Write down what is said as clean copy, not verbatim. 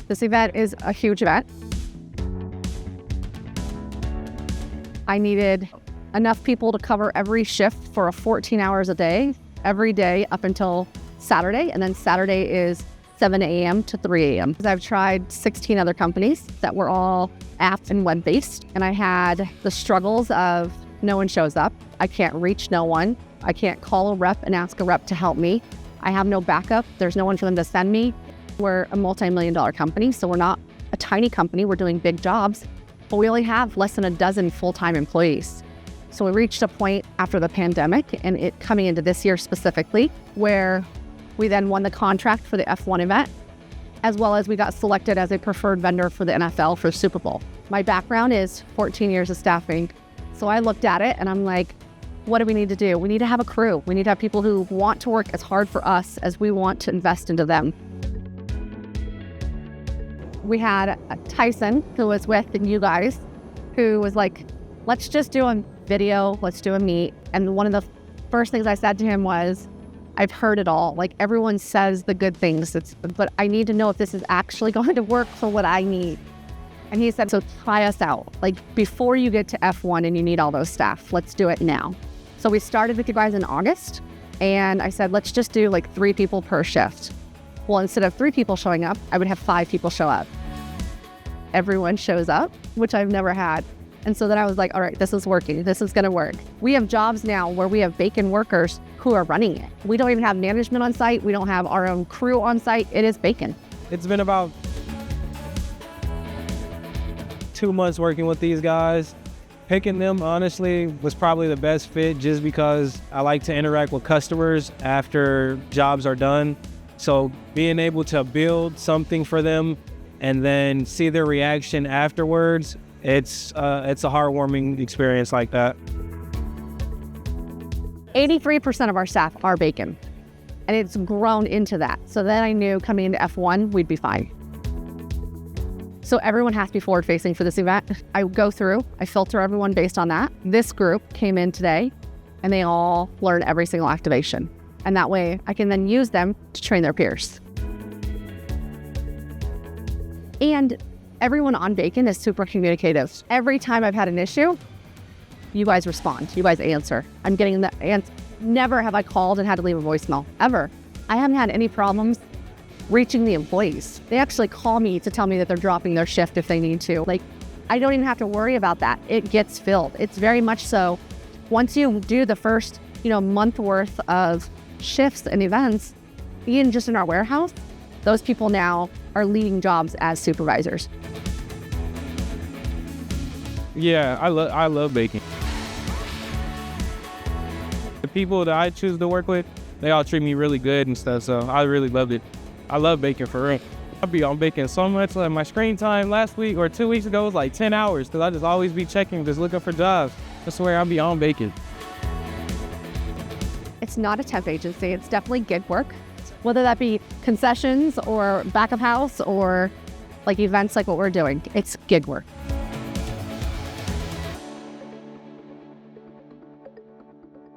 This event is a huge event. I needed enough people to cover every shift for 14 hours a day, every day up until Saturday. And then Saturday is 7 a.m. to 3 a.m. I've tried 16 other companies that were all app and web-based. And I had the struggles of no one shows up. I can't reach no one. I can't call a rep and ask a rep to help me. I have no backup. There's no one for them to send me. We're a multi-million-dollar company, so we're not a tiny company. We're doing big jobs, but we only have less than a dozen full-time employees. So we reached a point after the pandemic and it coming into this year specifically, where we then won the contract for the F1 event, as well as we got selected as a preferred vendor for the NFL for Super Bowl. My background is 14 years of staffing. So I looked at it and I'm like, what do we need to do? We need to have a crew. We need to have people who want to work as hard for us as we want to invest into them. We had Tyson, who was with you guys, who was like, let's just do a video, let's do a meet. And one of the first things I said to him was, I've heard it all. Like, everyone says the good things, but I need to know if this is actually going to work for what I need. And he said, so try us out. Like, before you get to F1 and you need all those staff, let's do it now. So we started with you guys in August, and I said, let's just do like 3 people per shift. Well, instead of 3 people showing up, I would have 5 people show up. Everyone shows up, which I've never had. And so then I was like, all right, this is working. This is going to work. We have jobs now where we have bacon workers who are running it. We don't even have management on site. We don't have our own crew on site. It is bacon. It's been about 2 months working with these guys. Picking them, honestly, was probably the best fit just because I like to interact with customers after jobs are done. So being able to build something for them and then see their reaction afterwards, it's a heartwarming experience like that. 83% of our staff are bacon, and it's grown into that. So then I knew coming into F1, we'd be fine. So everyone has to be forward-facing for this event. I go through, I filter everyone based on that. This group came in today, and they all learn every single activation. And that way, I can then use them to train their peers. And everyone on bacon is super communicative. Every time I've had an issue, you guys respond, you guys answer. I'm getting the answer. Never have I called and had to leave a voicemail, ever. I haven't had any problems reaching the employees. They actually call me to tell me that they're dropping their shift if they need to. Like, I don't even have to worry about that. It gets filled. It's very much so. Once you do the first, month worth of shifts and events, even just in our warehouse, those people now are leading jobs as supervisors. Yeah, I love baking. The people that I choose to work with, they all treat me really good and stuff, so I really loved it. I love baking for real. I'll be on baking so much. Like, my screen time last week or 2 weeks ago was like 10 hours because I just always be checking, just looking for jobs. I swear I'll be on baking. It's not a temp agency. It's definitely gig work, whether that be concessions or back of house or like events like what we're doing. It's gig work.